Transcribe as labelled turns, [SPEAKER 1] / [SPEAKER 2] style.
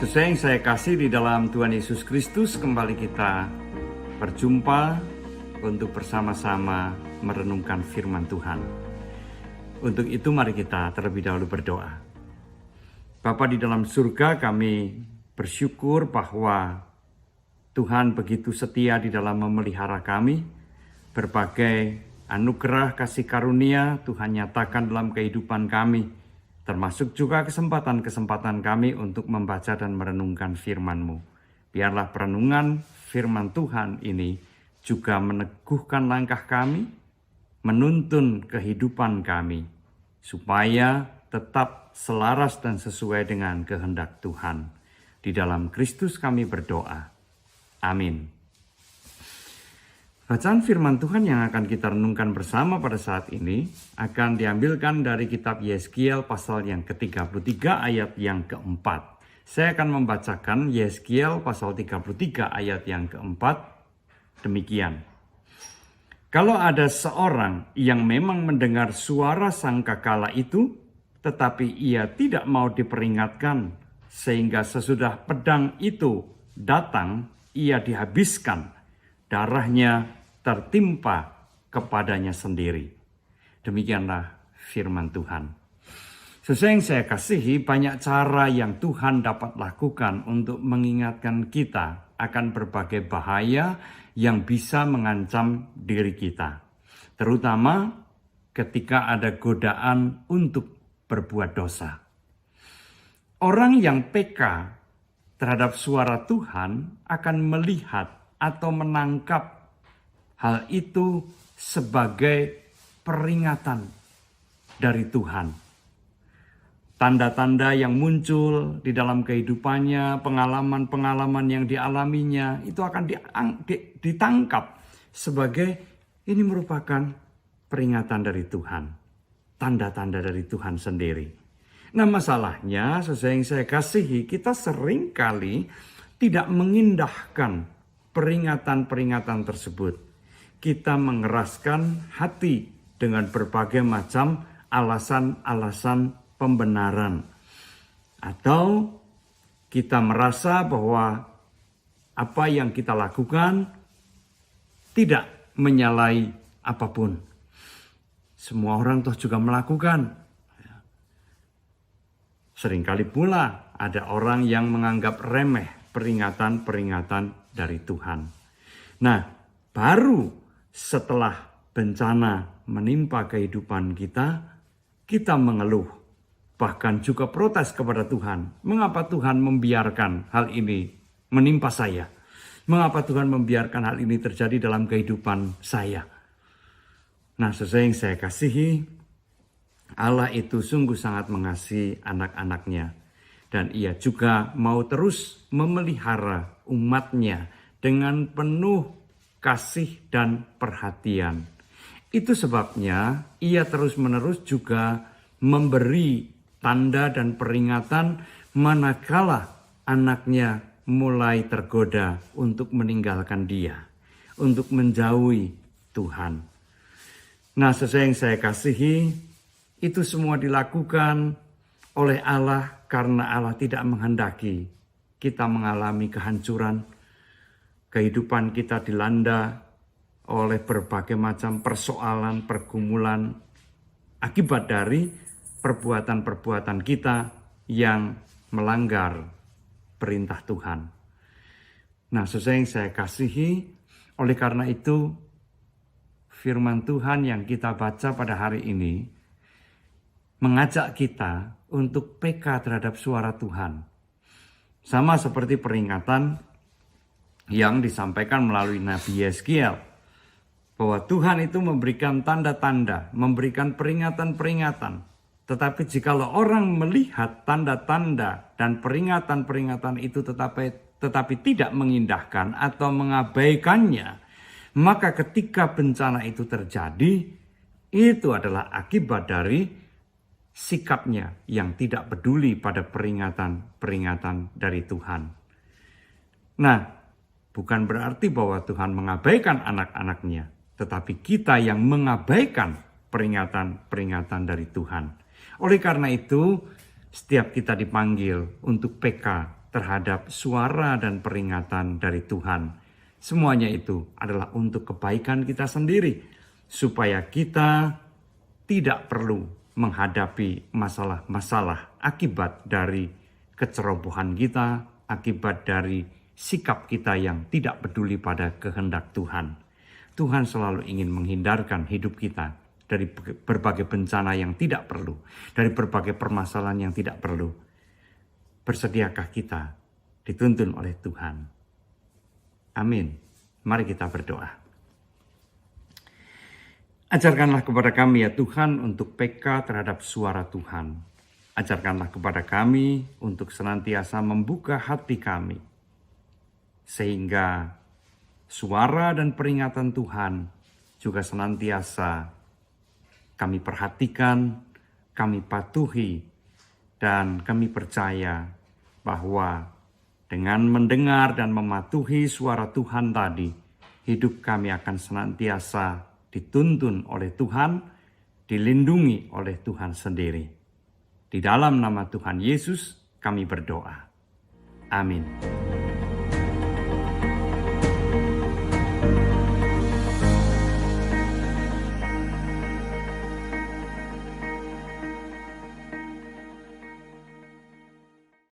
[SPEAKER 1] Sesuai yang saya kasih di dalam Tuhan Yesus Kristus, kembali kita berjumpa untuk bersama-sama merenungkan firman Tuhan. Untuk itu mari kita terlebih dahulu berdoa. Bapa di dalam surga, kami bersyukur bahwa Tuhan begitu setia di dalam memelihara kami. Berbagai anugerah kasih karunia Tuhan nyatakan dalam kehidupan kami, termasuk juga kesempatan-kesempatan kami untuk membaca dan merenungkan firman-Mu. Biarlah perenungan firman Tuhan ini juga meneguhkan langkah kami, menuntun kehidupan kami, supaya tetap selaras dan sesuai dengan kehendak Tuhan. Di dalam Kristus kami berdoa. Amin. Bacaan firman Tuhan yang akan kita renungkan bersama pada saat ini akan diambilkan dari kitab Yeskiel pasal yang ke-33 ayat yang ke-4. Saya akan membacakan Yeskiel pasal 33 ayat yang ke-4 demikian. Kalau ada seorang yang memang mendengar suara sangkakala itu, tetapi ia tidak mau diperingatkan, sehingga sesudah pedang itu datang, ia dihabiskan, darahnya tertimpa kepadanya sendiri. Demikianlah firman Tuhan. Sesuai yang saya kasihi, banyak cara yang Tuhan dapat lakukan untuk mengingatkan kita akan berbagai bahaya yang bisa mengancam diri kita. Terutama ketika ada godaan untuk berbuat dosa. Orang yang peka terhadap suara Tuhan akan melihat atau menangkap hal itu sebagai peringatan dari Tuhan. Tanda-tanda yang muncul di dalam kehidupannya, pengalaman-pengalaman yang dialaminya, itu akan ditangkap sebagai ini merupakan peringatan dari Tuhan. Tanda-tanda dari Tuhan sendiri. Nah, masalahnya, sesuai yang saya kasihi, kita seringkali tidak mengindahkan peringatan-peringatan tersebut. Kita mengeraskan hati dengan berbagai macam alasan-alasan pembenaran. Atau kita merasa bahwa apa yang kita lakukan tidak menyalahi apapun. Semua orang toh juga melakukan. Seringkali pula ada orang yang menganggap remeh peringatan-peringatan dari Tuhan. Nah, baru setelah bencana menimpa kehidupan kita, kita mengeluh, bahkan juga protes kepada Tuhan. Mengapa Tuhan membiarkan hal ini menimpa saya? Mengapa Tuhan membiarkan hal ini terjadi dalam kehidupan saya? Nah, sesuai yang saya kasihi, Allah itu sungguh sangat mengasihi anak-anaknya. Dan ia juga mau terus memelihara umatnya dengan penuh kasih dan perhatian. Itu sebabnya ia terus-menerus juga memberi tanda dan peringatan manakala anaknya mulai tergoda untuk meninggalkan dia, untuk menjauhi Tuhan. Nah, sesuai yang saya kasihi, itu semua dilakukan oleh Allah karena Allah tidak menghendaki kita mengalami kehancuran. Kehidupan kita dilanda oleh berbagai macam persoalan, pergumulan akibat dari perbuatan-perbuatan kita yang melanggar perintah Tuhan. Nah, sesuai yang saya kasihi, oleh karena itu firman Tuhan yang kita baca pada hari ini mengajak kita untuk peka terhadap suara Tuhan. Sama seperti peringatan yang disampaikan melalui Nabi Yeskiel, bahwa Tuhan itu memberikan tanda-tanda, memberikan peringatan-peringatan. Tetapi jikalau orang melihat tanda-tanda dan peringatan-peringatan itu tetapi tidak mengindahkan atau mengabaikannya, maka ketika bencana itu terjadi, itu adalah akibat dari sikapnya yang tidak peduli pada peringatan-peringatan dari Tuhan. Nah, bukan berarti bahwa Tuhan mengabaikan anak-anaknya, tetapi kita yang mengabaikan peringatan-peringatan dari Tuhan. Oleh karena itu, setiap kita dipanggil untuk peka terhadap suara dan peringatan dari Tuhan. Semuanya itu adalah untuk kebaikan kita sendiri, supaya kita tidak perlu menghadapi masalah-masalah akibat dari kecerobohan kita, akibat dari sikap kita yang tidak peduli pada kehendak Tuhan. Tuhan selalu ingin menghindarkan hidup kita dari berbagai bencana yang tidak perlu, dari berbagai permasalahan yang tidak perlu. Bersediakah kita dituntun oleh Tuhan? Amin. Mari kita berdoa. Ajarkanlah kepada kami ya Tuhan untuk peka terhadap suara Tuhan. Ajarkanlah kepada kami untuk senantiasa membuka hati kami, sehingga suara dan peringatan Tuhan juga senantiasa kami perhatikan, kami patuhi, dan kami percaya bahwa dengan mendengar dan mematuhi suara Tuhan tadi, hidup kami akan senantiasa dituntun oleh Tuhan, dilindungi oleh Tuhan sendiri. Di dalam nama Tuhan Yesus kami berdoa. Amin.